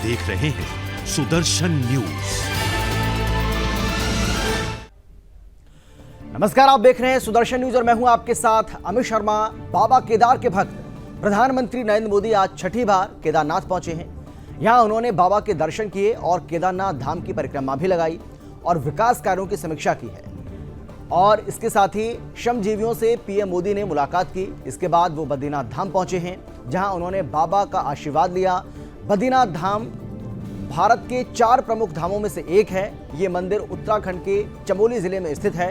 देख रहे हैं सुदर्शन न्यूज। नमस्कार, आप देख रहे हैं सुदर्शन न्यूज और मैं हूं आपके साथ अमित शर्मा। बाबा केदार के भक्त प्रधानमंत्री नरेंद्र मोदी आज छठी बार केदारनाथ पहुंचे हैं। यहां उन्होंने बाबा के दर्शन किए और केदारनाथ धाम की परिक्रमा भी लगाई और विकास कार्यों की समीक्षा की है। और इसके साथ ही श्रमजीवियों से पीएम मोदी ने मुलाकात की। इसके बाद वो बद्रीनाथ धाम पहुंचे हैं, जहां उन्होंने बाबा का आशीर्वाद लिया। बद्रीनाथ धाम भारत के 4 प्रमुख धामों में से एक है। ये मंदिर उत्तराखंड के चमोली जिले में स्थित है।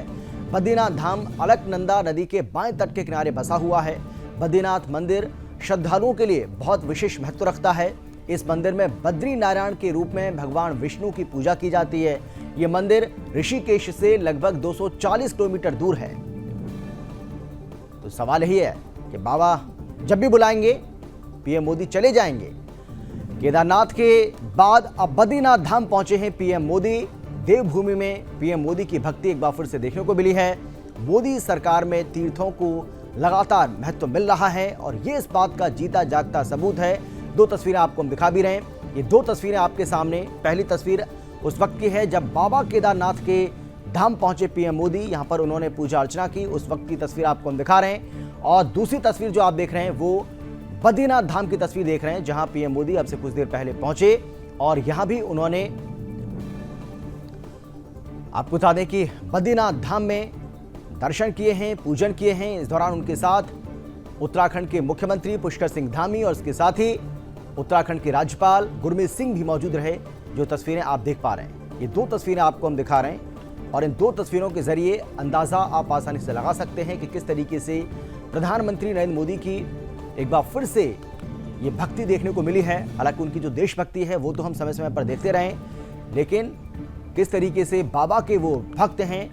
बद्रीनाथ धाम अलकनंदा नदी के बाएं तट के किनारे बसा हुआ है। बद्रीनाथ मंदिर श्रद्धालुओं के लिए बहुत विशेष महत्व रखता है। इस मंदिर में बद्री नारायण के रूप में भगवान विष्णु की पूजा की जाती है। ये मंदिर ऋषिकेश से लगभग 240 किलोमीटर दूर है। तो सवाल यही है कि बाबा जब भी बुलाएंगे पीएम मोदी चले जाएंगे। केदारनाथ के बाद अब बद्रीनाथ धाम पहुंचे हैं पीएम मोदी। देवभूमि में पीएम मोदी की भक्ति एक बार फिर से देखने को मिली है। मोदी सरकार में तीर्थों को लगातार महत्व मिल रहा है और ये इस बात का जीता जागता सबूत है। 2 तस्वीरें आपको हम दिखा भी रहे हैं। ये 2 तस्वीरें आपके सामने। पहली तस्वीर उस वक्त की है जब बाबा केदारनाथ के धाम पहुंचे पीएम मोदी। यहां पर उन्होंने पूजा अर्चना की, उस वक्त की तस्वीर आपको हम दिखा रहे हैं। और दूसरी तस्वीर जो आप देख रहे हैं वो बद्रीनाथ धाम की तस्वीर देख रहे हैं, जहां पीएम मोदी अब से कुछ देर पहले पहुंचे। और यहां भी उन्होंने, आपको बता दें कि बद्रीनाथ धाम में दर्शन किए हैं, पूजन किए हैं। इस दौरान उनके साथ उत्तराखंड के मुख्यमंत्री पुष्कर सिंह धामी और इसके साथ ही उत्तराखंड के राज्यपाल गुरमीत सिंह भी मौजूद रहे। जो तस्वीरें आप देख पा रहे हैं, ये 2 तस्वीरें आपको हम दिखा रहे हैं और इन 2 तस्वीरों के जरिए अंदाजा आप आसानी से लगा सकते हैं कि किस तरीके से प्रधानमंत्री नरेंद्र मोदी की एक बार फिर से ये भक्ति देखने को मिली है। हालांकि उनकी जो देशभक्ति है वो तो हम समय समय पर देखते रहे, लेकिन किस तरीके से बाबा के वो भक्त हैं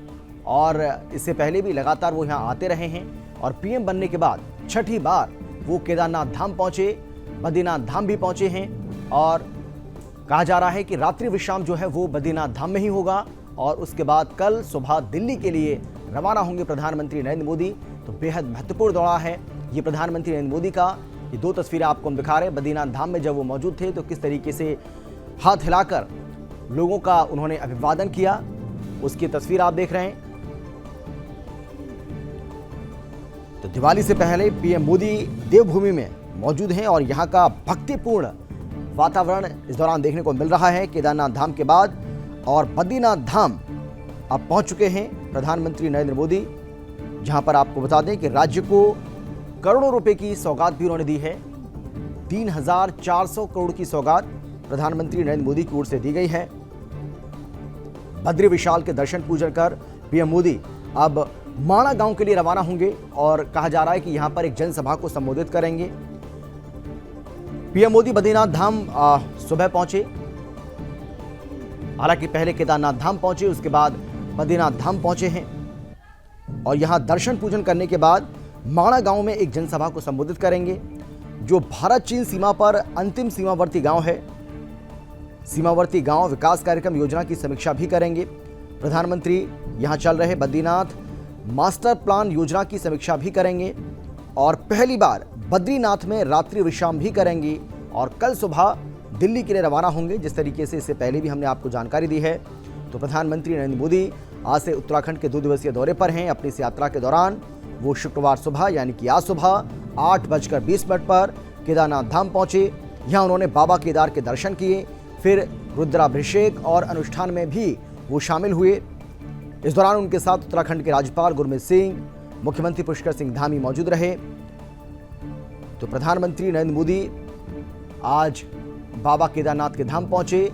और इससे पहले भी लगातार वो यहाँ आते रहे हैं। और पीएम बनने के बाद छठी बार वो केदारनाथ धाम पहुंचे, बद्रीनाथ धाम भी पहुंचे हैं। और कहा जा रहा है कि रात्रि विश्राम जो है वो बद्रीनाथ धाम में ही होगा और उसके बाद कल सुबह दिल्ली के लिए रवाना होंगे प्रधानमंत्री नरेंद्र मोदी। तो बेहद महत्वपूर्ण दौरा है ये प्रधानमंत्री नरेंद्र मोदी का। ये 2 तस्वीरें आपको हम दिखा रहे हैं। बद्रीनाथ धाम में जब वो मौजूद थे तो किस तरीके से हाथ हिलाकर लोगों का उन्होंने अभिवादन किया, उसकी तस्वीर आप देख रहे हैं। तो दिवाली से पहले पीएम मोदी देवभूमि में मौजूद हैं और यहां का भक्तिपूर्ण वातावरण इस दौरान देखने को मिल रहा है केदारनाथ धाम के बाद। और बद्रीनाथ धाम अब पहुंच चुके हैं प्रधानमंत्री नरेंद्र मोदी, जहां पर आपको बता दें कि राज्य को करोड़ों रुपए की सौगात भी उन्होंने दी है। 3,400 करोड़ की सौगात प्रधानमंत्री नरेंद्र मोदी की ओर से दी गई है। बद्री विशाल के दर्शन पूजन कर पीएम मोदी अब माणा गांव के लिए रवाना होंगे और कहा जा रहा है कि यहां पर एक जनसभा को संबोधित करेंगे। पीएम मोदी बद्रीनाथ धाम सुबह पहुंचे, हालांकि पहले केदारनाथ धाम पहुंचे, उसके बाद बद्रीनाथ धाम पहुंचे हैं और यहां दर्शन पूजन करने के बाद माणा गांव में एक जनसभा को संबोधित करेंगे, जो भारत चीन सीमा पर अंतिम सीमावर्ती गांव है। सीमावर्ती गांव विकास कार्यक्रम योजना की समीक्षा भी करेंगे। प्रधानमंत्री यहां चल रहे बद्रीनाथ मास्टर प्लान योजना की समीक्षा भी करेंगे और पहली बार बद्रीनाथ में रात्रि विश्राम भी करेंगे और कल सुबह दिल्ली के लिए रवाना होंगे। जिस तरीके से इससे पहले भी हमने आपको जानकारी दी है, तो प्रधानमंत्री नरेंद्र मोदी आज से उत्तराखंड के 2 दिवसीय दौरे पर हैं। अपनी इस यात्रा के दौरान वो शुक्रवार सुबह यानी कि आज सुबह 8:20 पर केदारनाथ धाम पहुंचे। यहाँ उन्होंने बाबा केदार के दर्शन किए, फिर रुद्राभिषेक और अनुष्ठान में भी वो शामिल हुए। इस दौरान उनके साथ उत्तराखंड के राज्यपाल गुरमीत सिंह, मुख्यमंत्री पुष्कर सिंह धामी मौजूद रहे। तो प्रधानमंत्री नरेंद्र मोदी आज बाबा केदारनाथ के धाम पहुंचे,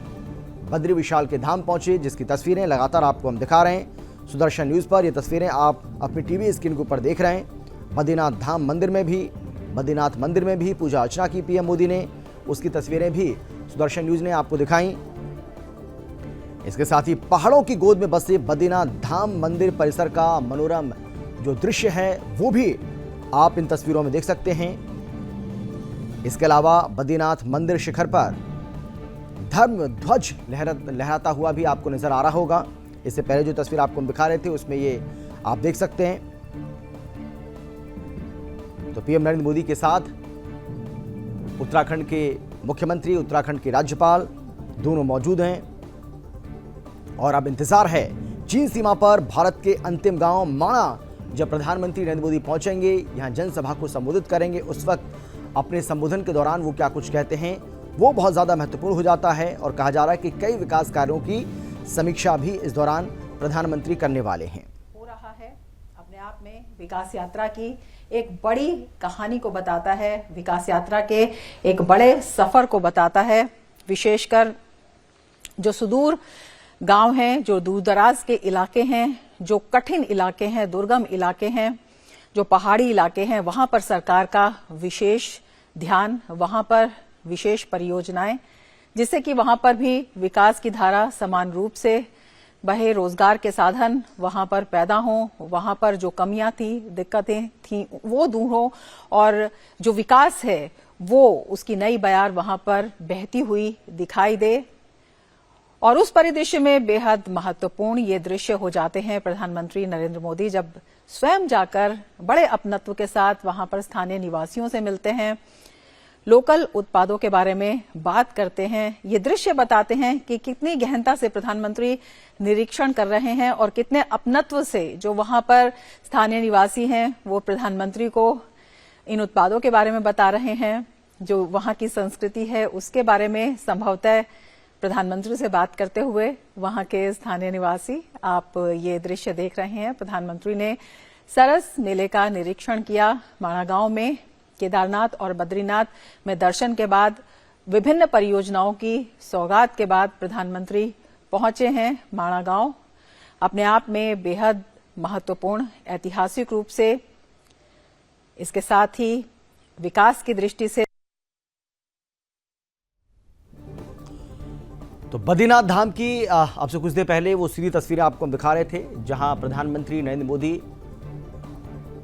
बद्री विशाल के धाम पहुंचे, जिसकी तस्वीरें लगातार आपको हम दिखा रहे हैं सुदर्शन न्यूज़ पर। ये तस्वीरें आप अपनी टीवी स्क्रीन के ऊपर देख रहे हैं। बद्रीनाथ धाम मंदिर में भी, बद्रीनाथ मंदिर में भी पूजा अर्चना की पीएम मोदी ने, उसकी तस्वीरें भी सुदर्शन न्यूज़ ने आपको दिखाई। इसके साथ ही पहाड़ों की गोद में बसे बद्रीनाथ धाम मंदिर परिसर का मनोरम जो दृश्य है वो भी आप इन तस्वीरों में देख सकते हैं। इसके अलावा बद्रीनाथ मंदिर शिखर पर धर्म ध्वज लहराता हुआ भी आपको नजर आ रहा होगा। इससे पहले जो तस्वीर आपको हम दिखा रहे थे उसमें ये आप देख सकते हैं। तो पीएम नरेंद्र मोदी के साथ उत्तराखंड के मुख्यमंत्री, उत्तराखंड के राज्यपाल दोनों मौजूद हैं और अब इंतजार है चीन सीमा पर भारत के अंतिम गांव माणा। जब प्रधानमंत्री नरेंद्र मोदी पहुंचेंगे, यहां जनसभा को संबोधित करेंगे, उस वक्त अपने संबोधन के दौरान वो क्या कुछ कहते हैं वो बहुत ज्यादा महत्वपूर्ण हो जाता है। और कहा जा रहा है कि कई विकास कार्यों की समीक्षा भी इस दौरान प्रधानमंत्री करने वाले हैं। हो रहा है अपने आप में विकास यात्रा की एक बड़ी कहानी को बताता है, विकास यात्रा के एक बड़े सफर को बताता है। विशेषकर जो सुदूर गांव हैं, जो दूर दराज के इलाके हैं, जो कठिन इलाके हैं, दुर्गम इलाके हैं, जो पहाड़ी इलाके हैं, वहां पर सरकार का विशेष ध्यान, वहां पर विशेष परियोजनाएं, जिससे कि वहां पर भी विकास की धारा समान रूप से बहे, रोजगार के साधन वहां पर पैदा हों, वहां पर जो कमियां थी, दिक्कतें थी, वो दूर हो और जो विकास है वो उसकी नई बयार वहां पर बहती हुई दिखाई दे। और उस परिदृश्य में बेहद महत्वपूर्ण ये दृश्य हो जाते हैं प्रधानमंत्री नरेंद्र मोदी जब स्वयं जाकर बड़े अपनत्व के साथ वहां पर स्थानीय निवासियों से मिलते हैं, लोकल उत्पादों के बारे में बात करते हैं। ये दृश्य बताते हैं कि कितनी गहनता से प्रधानमंत्री निरीक्षण कर रहे हैं और कितने अपनत्व से जो वहां पर स्थानीय निवासी हैं वो प्रधानमंत्री को इन उत्पादों के बारे में बता रहे हैं। जो वहां की संस्कृति है उसके बारे में संभवतः प्रधानमंत्री से बात करते हुए वहां के स्थानीय निवासी, आप ये दृश्य देख रहे हैं। प्रधानमंत्री ने सरस मेले का निरीक्षण किया माणा गांव में। केदारनाथ और बद्रीनाथ में दर्शन के बाद, विभिन्न परियोजनाओं की सौगात के बाद प्रधानमंत्री पहुंचे हैं माणा गांव। अपने आप में बेहद महत्वपूर्ण ऐतिहासिक रूप से, इसके साथ ही विकास की दृष्टि से। तो बद्रीनाथ धाम की आपसे कुछ देर पहले वो सीधी तस्वीरें आपको हम दिखा रहे थे, जहां प्रधानमंत्री नरेंद्र मोदी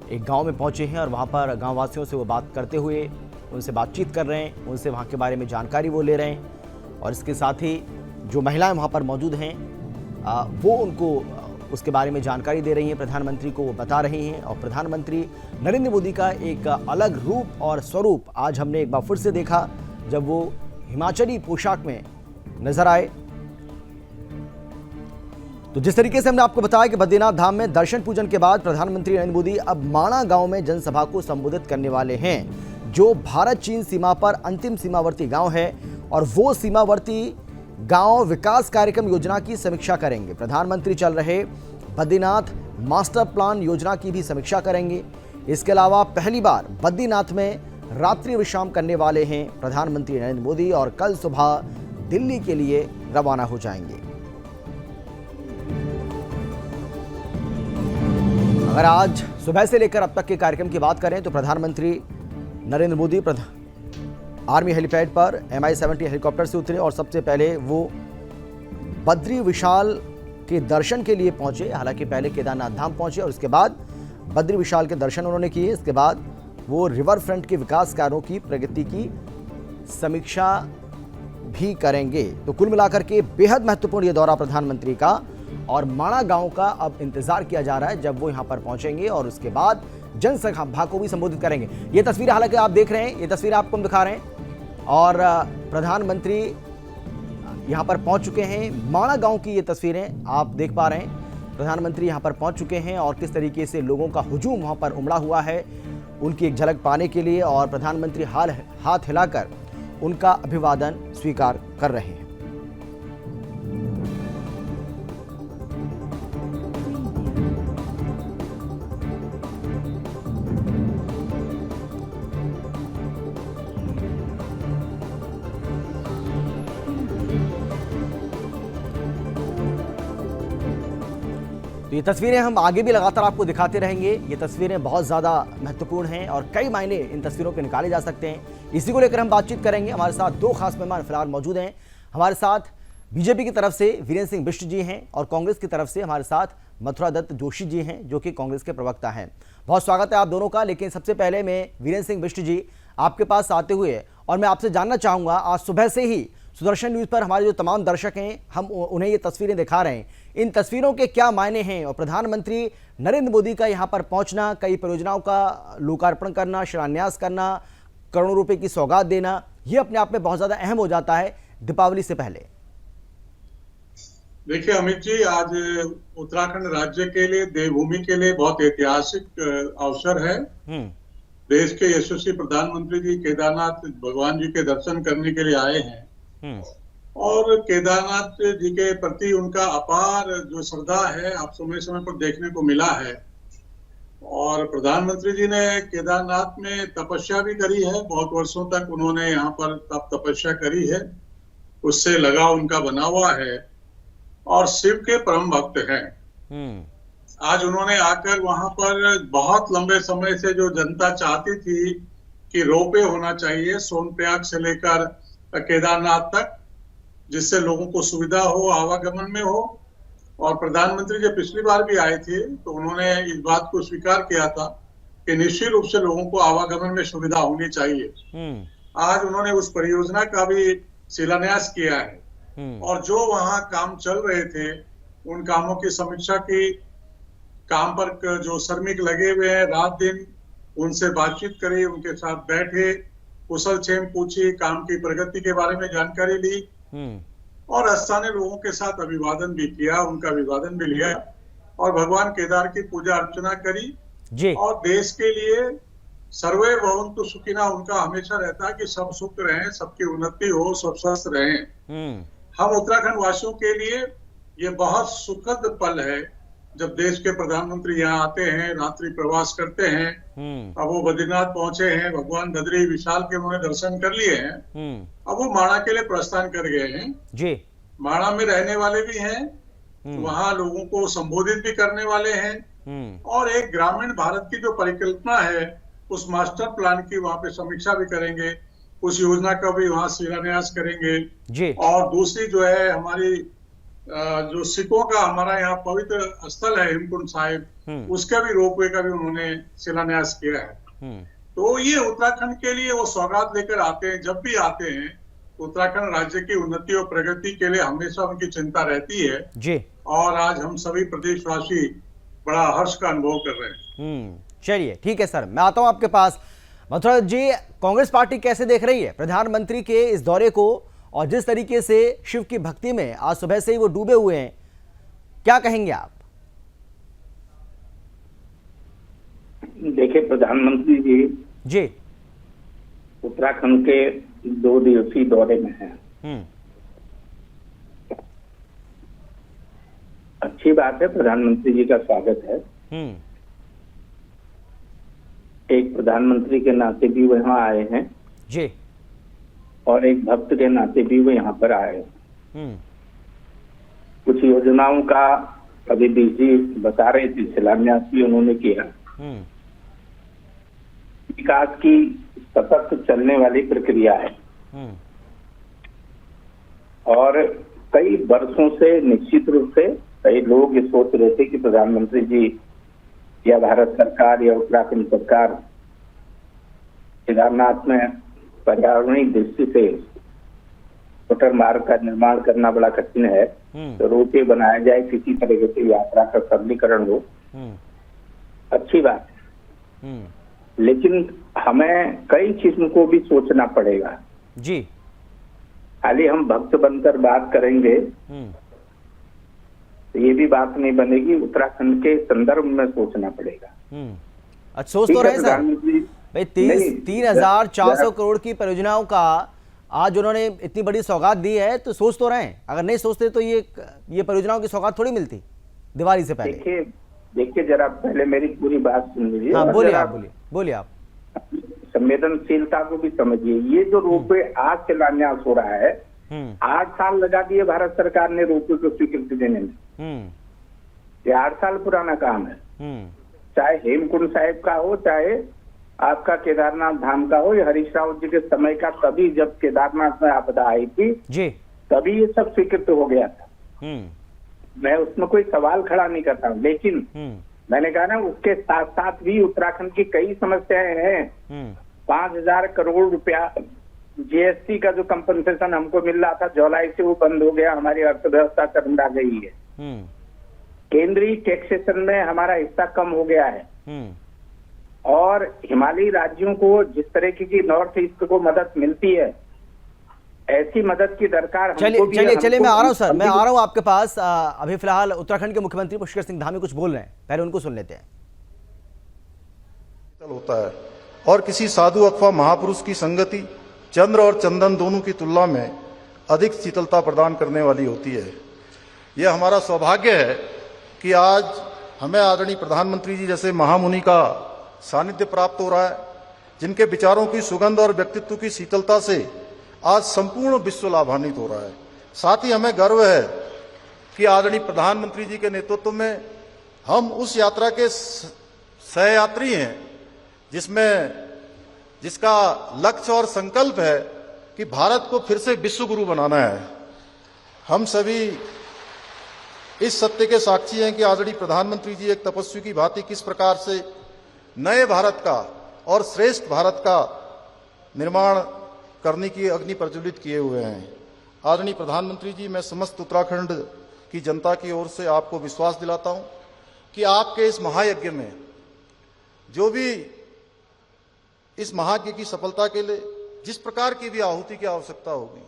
एक गांव में पहुंचे हैं और वहां पर गांववासियों से वो बात करते हुए उनसे बातचीत कर रहे हैं, उनसे वहां के बारे में जानकारी वो ले रहे हैं। और इसके साथ ही जो महिलाएं वहां पर मौजूद हैं वो उनको उसके बारे में जानकारी दे रही हैं, प्रधानमंत्री को वो बता रही हैं। और प्रधानमंत्री नरेंद्र मोदी का एक अलग रूप और स्वरूप आज हमने एक बार फिर से देखा जब वो हिमाचली पोशाक में नजर आए। तो जिस तरीके से हमने आपको बताया कि बद्रीनाथ धाम में दर्शन पूजन के बाद प्रधानमंत्री नरेंद्र मोदी अब माणा गांव में जनसभा को संबोधित करने वाले हैं, जो भारत चीन सीमा पर अंतिम सीमावर्ती गांव है। और वो सीमावर्ती गांव विकास कार्यक्रम योजना की समीक्षा करेंगे। प्रधानमंत्री चल रहे बद्रीनाथ मास्टर प्लान योजना की भी समीक्षा करेंगे। इसके अलावा पहली बार बद्रीनाथ में रात्रि विश्राम करने वाले हैं प्रधानमंत्री नरेंद्र मोदी और कल सुबह दिल्ली के लिए रवाना हो जाएंगे। अगर आज सुबह से लेकर अब तक के कार्यक्रम की बात करें तो प्रधानमंत्री नरेंद्र मोदी आर्मी हेलीपैड पर Mi-70 हेलीकॉप्टर से उतरे और सबसे पहले वो बद्री विशाल के दर्शन के लिए पहुंचे। हालांकि पहले केदारनाथ धाम पहुंचे और उसके बाद बद्री विशाल के दर्शन उन्होंने किए। इसके बाद वो रिवर फ्रंट के विकास कार्यों की प्रगति की समीक्षा भी करेंगे। तो कुल मिलाकर के बेहद महत्वपूर्ण ये दौरा प्रधानमंत्री का, और माणा गांव का अब इंतजार किया जा रहा है जब वो यहां पर पहुंचेंगे और उसके बाद जनसभा को भी संबोधित करेंगे। ये तस्वीरें हालांकि आप देख रहे हैं, ये तस्वीरें आपको हम दिखा रहे हैं और प्रधानमंत्री यहां पर पहुंच चुके हैं। माणा गांव की ये तस्वीरें आप देख पा रहे हैं। प्रधानमंत्री यहां पर पहुंच चुके हैं और किस तरीके से लोगों का हुजूम वहां पर उमड़ा हुआ है उनकी एक झलक पाने के लिए, और प्रधानमंत्री हाथ हिलाकर उनका अभिवादन स्वीकार कर रहे हैं। ये तस्वीरें हम आगे भी लगातार आपको दिखाते रहेंगे। ये तस्वीरें बहुत ज़्यादा महत्वपूर्ण हैं और कई मायने इन तस्वीरों के निकाले जा सकते हैं। इसी को लेकर हम बातचीत करेंगे। हमारे साथ दो खास मेहमान फिलहाल मौजूद हैं। हमारे साथ बीजेपी की तरफ से वीरेंद्र सिंह बिष्ट जी हैं और कांग्रेस की तरफ से हमारे साथ मथुरा दत्त जोशी जी हैं, जो कि कांग्रेस के प्रवक्ता हैं। बहुत स्वागत है आप दोनों का। लेकिन सबसे पहले मैं वीरेंद्र सिंह बिष्ट जी आपके पास आते हुए और मैं आपसे जानना चाहूँगा, आज सुबह से ही सुदर्शन न्यूज़ पर हमारे जो तमाम दर्शक हैं, हम उन्हें ये तस्वीरें दिखा रहे हैं। इन तस्वीरों के क्या मायने हैं और प्रधानमंत्री नरेंद्र मोदी का यहाँ पर पहुँचना, कई परियोजनाओं का लोकार्पण करना, शिलान्यास करना, करोड़ों रुपए की सौगात देना, ये अपने आप में बहुत ज़्यादा अहम हो जाता है दीपावली से पहले। देखिए अमित जी, आज उत्तराखंड राज्य के लिए, देवभूमि के लिए बहुत ऐतिहासिक अवसर है। हम्म। देश के यशस्वी प्रधानमंत्री जी केदारनाथ भगवान जी के दर्शन करने के लिए आए हैं हम्म। और केदारनाथ जी के प्रति उनका अपार जो श्रद्धा है आप समय समय पर देखने को मिला है। और प्रधानमंत्री जी ने केदारनाथ में तपस्या भी करी है, बहुत वर्षों तक उन्होंने यहाँ पर तपस्या करी है, उससे लगाव उनका बना हुआ है और शिव के परम भक्त हैं। आज उन्होंने आकर वहां पर बहुत लंबे समय से जो जनता चाहती थी कि रोपवे होना चाहिए सोनप्रयाग से लेकर केदारनाथ तक, जिससे लोगों को सुविधा हो, आवागमन में हो। और प्रधानमंत्री जब पिछली बार भी आए थे तो उन्होंने इस बात को स्वीकार किया था कि निश्चित रूप से लोगों को आवागमन में सुविधा होनी चाहिए। आज उन्होंने उस परियोजना का भी शिलान्यास किया है और जो वहां काम चल रहे थे उन कामों की समीक्षा की, काम पर जो श्रमिक लगे हुए हैं रात दिन उनसे बातचीत करी, उनके साथ बैठे, कुशल क्षेम पूछी, काम की प्रगति के बारे में जानकारी ली और स्थानीय लोगों के साथ अभिवादन भी किया, उनका अभिवादन भी लिया और भगवान केदार की पूजा अर्चना करी जी। और देश के लिए सर्वे भवन्तु सुखिनः उनका हमेशा रहता है कि सब सुख रहें, सबकी उन्नति हो, सब स्वस्थ रहें। हम उत्तराखंड वासियों के लिए ये बहुत सुखद पल है जब देश के प्रधानमंत्री यहाँ आते हैं, रात्रि प्रवास करते हैं। अब वो बद्रीनाथ पहुंचे हैं, भगवान बद्री विशाल के उन्होंने दर्शन कर लिए हैं। अब वो माणा के लिए प्रस्थान कर गए हैं जी। माणा में रहने वाले भी हैं, वहाँ लोगों को संबोधित भी करने वाले हैं और एक ग्रामीण भारत की जो परिकल्पना है उस मास्टर प्लान की वहाँ पे समीक्षा भी करेंगे, उस योजना का भी वहाँ शिलान्यास करेंगे जी। और दूसरी जो है हमारी जो सिखों का हमारा यहाँ पवित्र स्थल है हेमकुंड साहिब, उसका भी रोपवे का भी उन्होंने शिलान्यास किया है। तो ये उत्तराखंड के लिए वो सौगात लेकर आते हैं। जब भी आते हैं उत्तराखंड राज्य की उन्नति और प्रगति के लिए हमेशा उनकी चिंता रहती है जी। और आज हम सभी प्रदेशवासी बड़ा हर्ष का अनुभव कर रहे हैं। चलिए ठीक है सर, मैं आता हूं आपके पास। मथुरा जी, कांग्रेस पार्टी कैसे देख रही है प्रधानमंत्री के इस दौरे को और जिस तरीके से शिव की भक्ति में आज सुबह से ही वो डूबे हुए हैं, क्या कहेंगे आप? देखिए, प्रधानमंत्री जी उत्तराखंड के 2 दिवसीय दौरे में हैं। अच्छी बात है, प्रधानमंत्री जी का स्वागत है। एक प्रधानमंत्री के नाते भी वो यहाँ आए हैं जी और एक भक्त के नाते भी वो यहाँ पर आए हैं। कुछ योजनाओं का अभी डीजी बता रहे थे, शिलान्यास भी उन्होंने किया। विकास की सतत चलने वाली प्रक्रिया है और कई वर्षों से निश्चित रूप से कई लोग ये सोच रहे थे कि प्रधानमंत्री जी या भारत सरकार या उत्तराखंड सरकार केदारनाथ में पर्यावरणीय दृष्टि से मोटर मार्ग का निर्माण करना बड़ा कठिन है, तो रोपवे बनाया जाए, किसी तरह से यात्रा का सरलीकरण हो, अच्छी बात है। लेकिन हमें कई चीजों को भी सोचना पड़ेगा जी। खाली हम भक्त बनकर बात करेंगे तो ये भी बात नहीं बनेगी, उत्तराखंड के संदर्भ में सोचना पड़ेगा। अच्छा, सोच तो रहे सर भाई 3,400 करोड़ की परियोजनाओं का आज उन्होंने इतनी बड़ी सौगात दी है, तो सोच तो रहे हैं। अगर नहीं सोचते तो ये परियोजनाओं की सौगात थोड़ी मिलती दिवाली से पहले। देखिए जरा पहले मेरी पूरी बात सुन लीजिए। हाँ, बोलिए आप। संवेदनशीलता को भी समझिए। ये जो रोपवे आज शिलान्यास हो रहा है, 8 साल लगा दिए भारत सरकार ने रोपवे को स्वीकृति देने में। ये 8 साल पुराना काम है। चाहे हेमकुंड साहिब का हो, चाहे आपका केदारनाथ धाम का हो, या हरीश रावत जी के समय का, तभी जब केदारनाथ में आपदा आई थी जी, तभी ये सब स्वीकृत हो गया था। मैं उसमें कोई सवाल खड़ा नहीं करता हूँ, लेकिन मैंने कहा ना, उसके साथ साथ भी उत्तराखंड की कई समस्याएं हैं। 5,000 करोड़ रुपया जीएसटी का जो कंपनसेशन हमको मिल रहा था, जुलाई से वो बंद हो गया, हमारी अर्थव्यवस्था चरमरा गई है। केंद्रीय टैक्सेशन में हमारा हिस्सा कम हो गया है और हिमालयी राज्यों को जिस तरह की नॉर्थ ईस्ट को मदद मिलती है, ऐसी मदद की दरकार हमको चलिए भी चलिए है, चलिए, हमको मैं आ रहा हूं भी सर, मैं समझिए। आ रहा हूं आपके पास। अभी फिलहाल उत्तराखंड के मुख्यमंत्री पुष्कर सिंह धामी कुछ बोल रहे हैं, पहले उनको सुन लेते हैं। होता है और किसी साधु अथवा महापुरुष की संगति चंद्र और चंदन दोनों की तुलना में अधिक शीतलता प्रदान करने वाली होती है। यह हमारा सौभाग्य है कि आज हमें आदरणीय प्रधानमंत्री जी जैसे महामुनि का सानिध्य प्राप्त हो रहा है, जिनके विचारों की सुगंध और व्यक्तित्व की शीतलता से आज संपूर्ण विश्व लाभान्वित हो रहा है। साथ ही हमें गर्व है कि आदरणीय प्रधानमंत्री जी के नेतृत्व में हम उस यात्रा के सहयात्री हैं जिसका लक्ष्य और संकल्प है कि भारत को फिर से विश्व गुरु बनाना है। हम सभी इस सत्य के साक्षी हैं कि आदरणीय प्रधानमंत्री जी एक तपस्वी की भांति किस प्रकार से नए भारत का और श्रेष्ठ भारत का निर्माण करने की अग्नि प्रज्वलित किए हुए हैं। आदरणीय प्रधानमंत्री जी, मैं समस्त उत्तराखंड की जनता की ओर से आपको विश्वास दिलाता हूं कि आपके इस महायज्ञ में जो भी इस महायज्ञ की सफलता के लिए जिस प्रकार की भी आहुति की आवश्यकता होगी,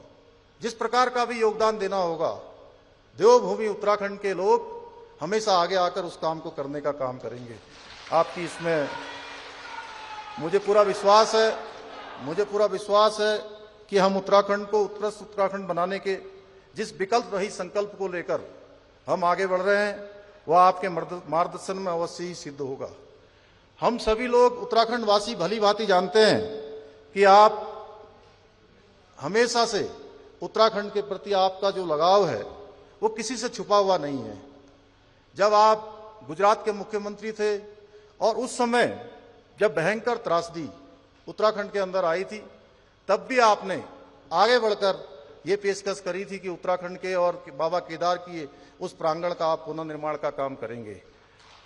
जिस प्रकार का भी योगदान देना होगा, देवभूमि उत्तराखंड के लोग हमेशा आगे आकर उस काम को करने का काम करेंगे। आपकी इसमें मुझे पूरा विश्वास है कि हम उत्तराखंड को उत्कृष्ट उत्तराखंड बनाने के जिस विकल्प रही संकल्प को लेकर हम आगे बढ़ रहे हैं, वह आपके मार्गदर्शन में अवश्य ही सिद्ध होगा। हम सभी लोग उत्तराखंड वासी भली भांति जानते हैं कि आप हमेशा से उत्तराखंड के प्रति आपका जो लगाव है वो किसी से छुपा हुआ नहीं है। जब आप गुजरात के मुख्यमंत्री थे और उस समय जब भयंकर त्रासदी उत्तराखंड के अंदर आई थी, तब भी आपने आगे बढ़कर ये पेशकश करी थी कि उत्तराखंड के और बाबा केदार की उस प्रांगण का आप पुनर्निर्माण का काम करेंगे।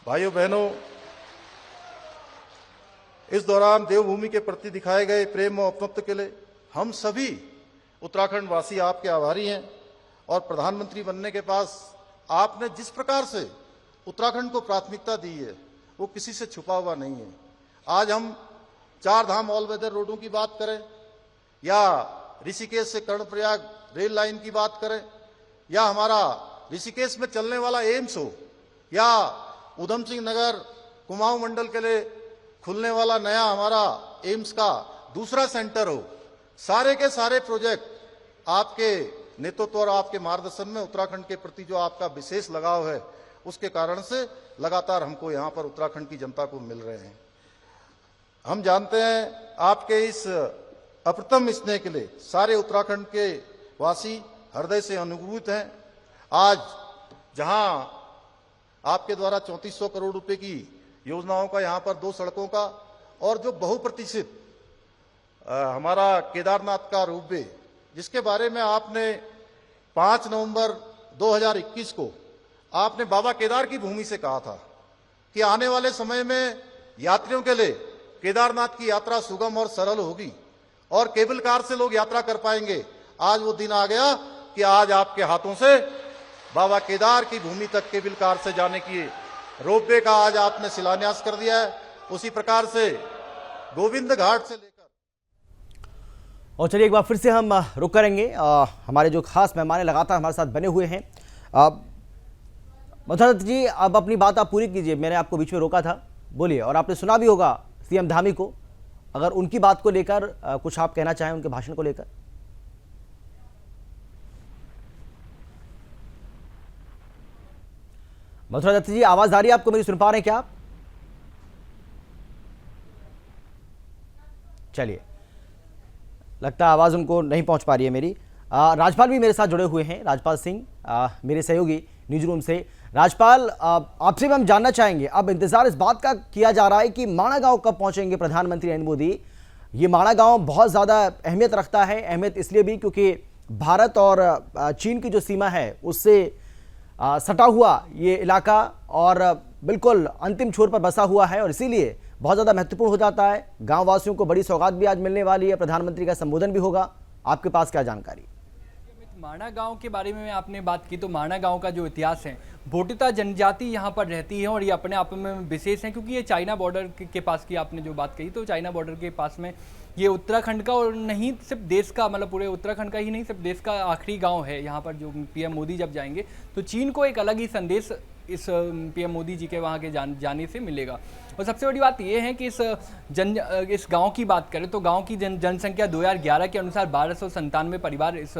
भाइयों बहनों, इस दौरान देवभूमि के प्रति दिखाए गए प्रेम और अपनत्व के लिए हम सभी उत्तराखंड वासी आपके आभारी हैं। और प्रधानमंत्री बनने के पास आपने जिस प्रकार से उत्तराखंड को प्राथमिकता दी है वो किसी से छुपा हुआ नहीं है। आज हम 4 धाम ऑल वेदर रोडों की बात करें या ऋषिकेश से कर्णप्रयाग रेल लाइन की बात करें या हमारा ऋषिकेश में चलने वाला एम्स हो या उधम सिंह नगर कुमाऊं मंडल के लिए खुलने वाला नया हमारा एम्स का दूसरा सेंटर हो, सारे के सारे प्रोजेक्ट आपके नेतृत्व और आपके मार्गदर्शन में उत्तराखंड के प्रति जो आपका विशेष लगाव है उसके कारण से लगातार हमको यहाँ पर उत्तराखंड की जनता को मिल रहे हैं। हम जानते हैं आपके इस अप्रतिम स्नेह के लिए सारे उत्तराखंड के वासी हृदय से अनुभूत हैं। आज जहां आपके द्वारा 3400 करोड़ रुपए की योजनाओं का यहाँ पर 2 सड़कों का और जो बहुप्रतीक्षित हमारा केदारनाथ का रोपवे, जिसके बारे में आपने 5 नवंबर 2021 को आपने बाबा केदार की भूमि से कहा था कि आने वाले समय में यात्रियों के लिए केदारनाथ की यात्रा सुगम और सरल होगी और केबल कार से लोग यात्रा कर पाएंगे। आज वो दिन आ गया कि आज आपके हाथों से बाबा केदार की भूमि तक केबल कार से जाने की रोपवे का आज आपने शिलान्यास कर दिया है। उसी प्रकार से गोविंद घाट से लेकर। और चलिए एक बार फिर से हम रुक करेंगे। हमारे जो खास मेहमान लगातार हमारे साथ बने हुए हैं। मधुरा दत्त जी, अब अपनी बात आप पूरी कीजिए। मैंने आपको बीच में रोका था, बोलिए। और आपने सुना भी होगा सीएम धामी को, अगर उनकी बात को लेकर कुछ आप कहना चाहें, उनके भाषण को लेकर। मधुरा दत्त जी, आवाज आ रही है आपको मेरी? सुन पा रहे हैं क्या आप? चलिए, लगता है आवाज उनको नहीं पहुंच पा रही है मेरी। राजपाल भी मेरे साथ जुड़े हुए हैं, राजपाल सिंह मेरे सहयोगी न्यूज रूम से। राजपाल, आपसे भी हम जानना चाहेंगे, अब इंतजार इस बात का किया जा रहा है कि माणा गांव कब पहुंचेंगे प्रधानमंत्री नरेंद्र मोदी। ये माणा गांव बहुत ज़्यादा अहमियत रखता है, अहमियत इसलिए भी क्योंकि भारत और चीन की जो सीमा है उससे सटा हुआ ये इलाका और बिल्कुल अंतिम छोर पर बसा हुआ है और इसीलिए बहुत ज़्यादा महत्वपूर्ण हो जाता है। गाँव वासियों को बड़ी सौगात भी आज मिलने वाली है, प्रधानमंत्री का संबोधन भी होगा। आपके पास क्या जानकारी? माणा गांव के बारे में आपने बात की तो माणा गांव का जो इतिहास है, भोटिता जनजाति यहाँ पर रहती है और ये अपने आप में विशेष है क्योंकि ये चाइना बॉर्डर के पास की आपने जो बात कही तो चाइना बॉर्डर के पास में ये उत्तराखंड का और नहीं सिर्फ देश का, मतलब पूरे उत्तराखंड का ही नहीं, सिर्फ देश का आखिरी गांव है यहाँ पर जो पीएम मोदी जब जाएंगे तो चीन को एक अलग ही संदेश इस पीएम मोदी जी के वहाँ के जाने से मिलेगा। और सबसे बड़ी बात यह है कि इस गांव की बात करें तो गांव की जनसंख्या 2011 के अनुसार 1297 परिवार इस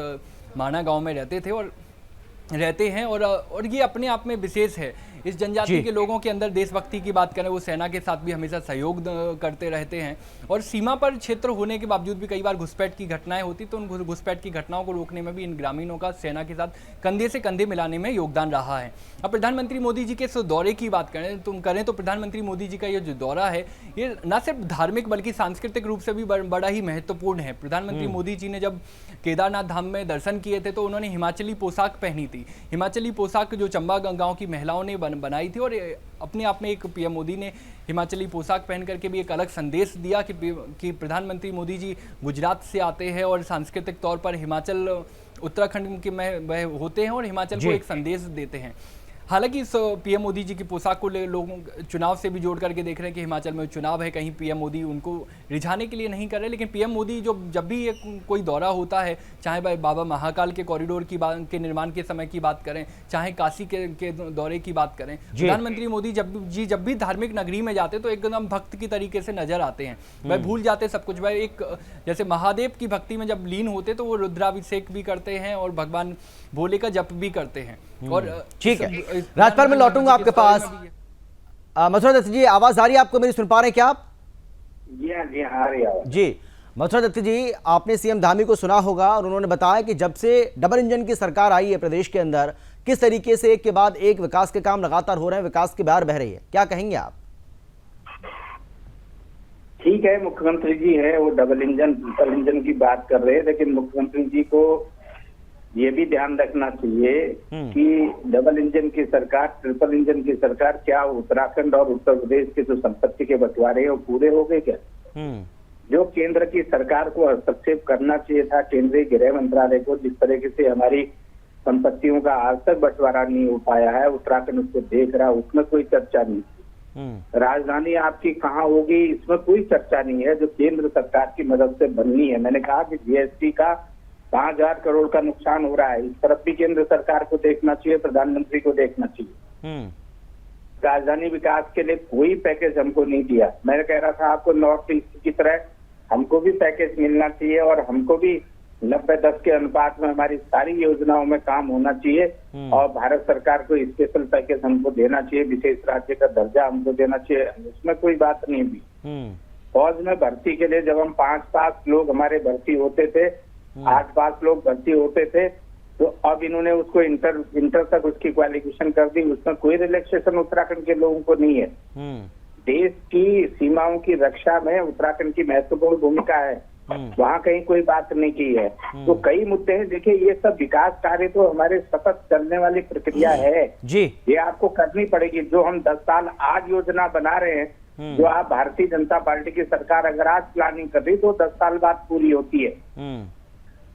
माना गांव में रहते हैं और ये अपने आप में विशेष है। इस जनजाति के लोगों के अंदर देशभक्ति की बात करें, वो सेना के साथ भी हमेशा सहयोग करते रहते हैं और सीमा पर क्षेत्र होने के बावजूद भी कई बार घुसपैठ की घटनाएं होती तो उन घुसपैट की घटनाओं को रोकने में भी इन ग्रामीणों का सेना के साथ कंधे से कंधे मिलाने में योगदान रहा है। अब प्रधानमंत्री मोदी जी के इस दौरे की बात करें तो प्रधानमंत्री मोदी जी का ये जो दौरा है ये न सिर्फ धार्मिक बल्कि सांस्कृतिक रूप से भी बड़ा ही महत्वपूर्ण है। प्रधानमंत्री मोदी जी ने जब केदारनाथ धाम में दर्शन किए थे तो उन्होंने हिमाचली पोशाक पहनी थी। हिमाचली पोशाक जो चंबा गांव की महिलाओं ने बनाई थी और अपने आप में एक पीएम मोदी ने हिमाचली पोशाक पहन करके भी एक अलग संदेश दिया कि प्रधानमंत्री मोदी जी गुजरात से आते हैं और सांस्कृतिक तौर पर हिमाचल उत्तराखंड के में होते हैं और हिमाचल को एक संदेश देते हैं। हालांकि इस पीएम मोदी जी की पोशाक को लोग चुनाव से भी जोड़ करके देख रहे हैं कि हिमाचल में चुनाव है, कहीं पीएम मोदी उनको रिझाने के लिए नहीं कर रहे। लेकिन पीएम मोदी जब भी कोई दौरा होता है, चाहे बाबा महाकाल के कॉरिडोर के निर्माण के समय की बात करें, चाहे काशी के दौरे की बात करें, प्रधानमंत्री मोदी जब भी धार्मिक नगरी में जाते तो एकदम भक्त की तरीके से नजर आते हैं। वह भूल जाते सब कुछ। वह एक जैसे महादेव की भक्ति में जब लीन होते तो वो रुद्राभिषेक भी करते हैं और भगवान भोले का जप भी करते हैं। और ठीक है, राजपाल मैं लौटूंगा आपके पास। मथुरा दत्त जी, आवाज आ रही है आपको मेरी? सुन पा रहे हैं क्या आप? जी हाँ, जी हाँ, आ रही है जी। मथुरा दत्त जी, आपने सीएम धामी को सुना होगा और उन्होंने बताया कि जब से डबल इंजन की सरकार आई है प्रदेश के अंदर, किस तरीके से एक के बाद एक विकास के काम लगातार हो रहे हैं, विकास की बहार बह रही है। क्या कहेंगे आप? ठीक है, मुख्यमंत्री जी है वो डबल इंजन की बात कर रहे हैं, लेकिन मुख्यमंत्री जी को ये भी ध्यान रखना चाहिए कि डबल इंजन की सरकार, ट्रिपल इंजन की सरकार, क्या उत्तराखंड और उत्तर प्रदेश के जो संपत्ति के बंटवारे हैं वो पूरे हो गए क्या? जो केंद्र की सरकार को हस्तक्षेप करना चाहिए था, केंद्रीय गृह मंत्रालय को, जिस तरीके से हमारी संपत्तियों का आज तक बंटवारा नहीं हो पाया है, उत्तराखंड उसको देख रहा, उसमें कोई चर्चा नहीं। राजधानी आपकी कहाँ होगी, इसमें कोई चर्चा नहीं है, जो केंद्र सरकार की मदद से बननी है। मैंने कहा कि जीएसटी का 5000 करोड़ का नुकसान हो रहा है, इस तरफ भी केंद्र सरकार को देखना चाहिए, प्रधानमंत्री को देखना चाहिए। राजधानी विकास के लिए कोई पैकेज हमको नहीं दिया। मैं कह रहा था आपको नॉर्थ ईस्ट की तरह हमको भी पैकेज मिलना चाहिए और हमको भी 90-10 के अनुपात में हमारी सारी योजनाओं में काम होना चाहिए और भारत सरकार को स्पेशल पैकेज हमको देना चाहिए, विशेष राज्य का दर्जा हमको देना चाहिए, उसमें कोई बात नहीं भी। फौज में भर्ती के लिए जब हम 5 लोग हमारे भर्ती होते थे, 8 लोग भर्ती होते थे, तो अब इन्होंने उसको इंटर तक उसकी क्वालिफिकेशन कर दी, उसमें कोई रिलैक्सेशन उत्तराखंड के लोगों को नहीं है। देश की सीमाओं की रक्षा में उत्तराखंड की महत्वपूर्ण भूमिका है, वहाँ कहीं कोई बात नहीं की है। तो कई मुद्दे हैं, देखिए ये सब विकास कार्य तो हमारे सतत चलने वाली प्रक्रिया है जी, ये आपको करनी पड़ेगी। जो हम 10 साल आज योजना बना रहे हैं, जो आप भारतीय जनता पार्टी की सरकार अगर आज प्लानिंग कर रही तो 10 साल बाद पूरी होती है।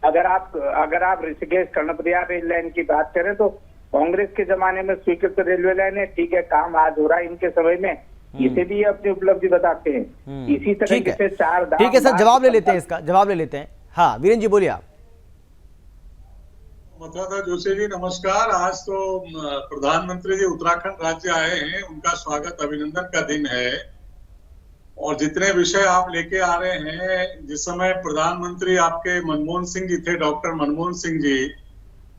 अगर आप ऋषिकेश कर्णप्रयाग रेल लाइन की बात करें तो कांग्रेस के जमाने में स्वीकृत रेलवे लाइन है, ठीक है, काम आज हो रहा है इनके समय में, इसे भी अपनी उपलब्धि बताते हैं। इसी तरीके से 4 ठीक है सर, जवाब ले लेते हैं, इसका जवाब ले लेते हैं। हाँ वीरेंद्र जी बोलिए आप। मथुरा जोशी जी नमस्कार। आज तो प्रधानमंत्री जी उत्तराखंड राज्य आए हैं, उनका स्वागत अभिनंदन का दिन है और जितने विषय आप लेके आ रहे हैं, जिस समय प्रधानमंत्री आपके मनमोहन सिंह जी थे, डॉक्टर मनमोहन सिंह जी,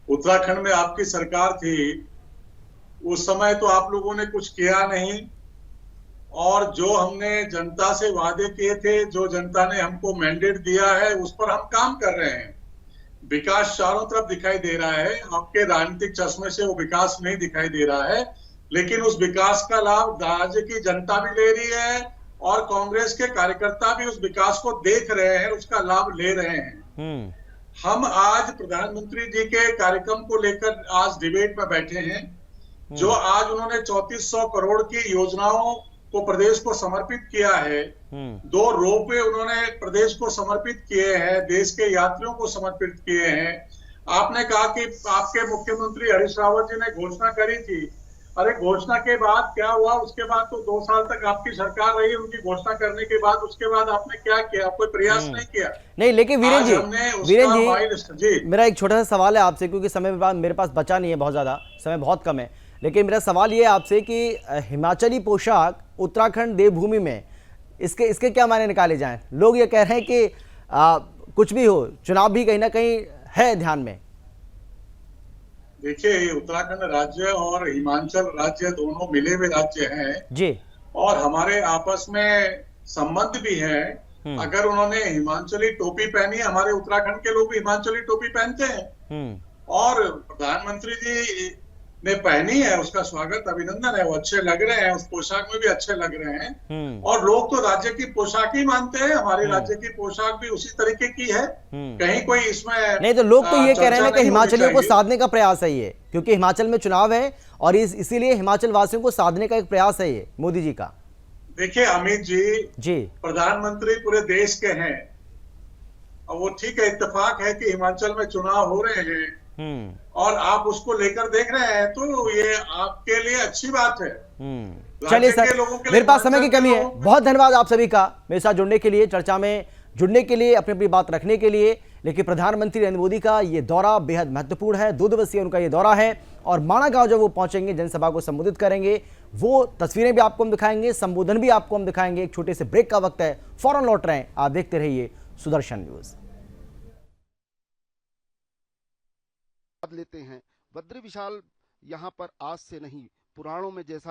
उत्तराखंड में आपकी सरकार थी, उस समय तो आप लोगों ने कुछ किया नहीं और जो हमने जनता से वादे किए थे, जो जनता ने हमको मैंडेट दिया है, उस पर हम काम कर रहे हैं। विकास चारों तरफ दिखाई दे रहा है, आपके राजनीतिक चश्मे से वो विकास नहीं दिखाई दे रहा है, लेकिन उस विकास का लाभ राज्य की जनता भी ले रही है और कांग्रेस के कार्यकर्ता भी उस विकास को देख रहे हैं, उसका लाभ ले रहे हैं। हम आज प्रधानमंत्री जी के कार्यक्रम को लेकर आज डिबेट में बैठे हैं, जो आज उन्होंने 3400 करोड़ की योजनाओं को प्रदेश को समर्पित किया है। 2 रोपवे उन्होंने प्रदेश को समर्पित किए हैं, देश के यात्रियों को समर्पित किए हैं। आपने कहा कि आपके मुख्यमंत्री हरीश रावत जी ने घोषणा करी थी अरे घोषणा के बाद क्या हुआ? उसके बाद तो 2 साल तक आपकी सरकार रही, उनकी घोषणा करने के बाद उसके बाद आपने क्या किया? कोई प्रयास नहीं किया। नहीं, लेकिन वीरेन जी, मेरा एक छोटा सा सवाल है आपसे, क्योंकि समय मेरे पास बचा नहीं है, बहुत ज़्यादा समय, बहुत कम है। लेकिन मेरा सवाल ये है आपसे कि हिमाचली पोशाक उत्तराखंड देवभूमि में इसके क्या मायने निकाले जाएं? लोग ये कह रहे हैं कि कुछ भी हो, चुनाव भी कहीं ना कहीं है ध्यान में। देखिए, उत्तराखंड राज्य और हिमाचल राज्य दोनों मिले हुए राज्य हैं जी, और हमारे आपस में संबंध भी है। अगर उन्होंने हिमाचली टोपी पहनी, हमारे उत्तराखंड के लोग भी हिमाचली टोपी पहनते हैं और प्रधानमंत्री जी ने पहनी है, उसका स्वागत, अभिनंदन है, वो अच्छे लग रहे हैं, उस पोशाक में भी अच्छे लग रहे हैं। और लोग तो राज्य की पोशाक ही मानते हैं, हमारे राज्य की पोशाक भी उसी तरीके की है, कहीं कोई इसमें नहीं। तो लोग तो ये कह रहे हैं कि हिमाचलियों को साधने का प्रयास है ये, क्योंकि हिमाचल में चुनाव है और इसीलिए हिमाचल वासियों को साधने का एक प्रयास है ये मोदी जी का। देखिए अमित जी, प्रधानमंत्री पूरे देश के हैं और वो ठीक है, इत्तेफाक है कि हिमाचल में चुनाव हो रहे हैं और आप उसको लेकर देख रहे हैं, तो ये आपके लिए अच्छी बात है। चलिए सर, मेरे पास समय की कमी है। बहुत धन्यवाद आप सभी का मेरे साथ जुड़ने के लिए, चर्चा में जुड़ने के लिए, अपनी अपनी बात रखने के लिए। लेकिन प्रधानमंत्री नरेंद्र मोदी का ये दौरा बेहद महत्वपूर्ण है, 2 दिवसीय उनका ये दौरा है और माणा गांव जब वो पहुंचेंगे, जनसभा को संबोधित करेंगे, वो तस्वीरें भी आपको हम दिखाएंगे, संबोधन भी आपको हम दिखाएंगे। एक छोटे से ब्रेक का वक्त है, फौरन लौट रहे हैं, आप देखते रहिए सुदर्शन न्यूज। लेते हैं बद्री विशाल यहाँ पर आज से नहीं, पुराणों में जैसा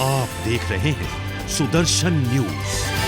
आप देख रहे हैं सुदर्शन न्यूज।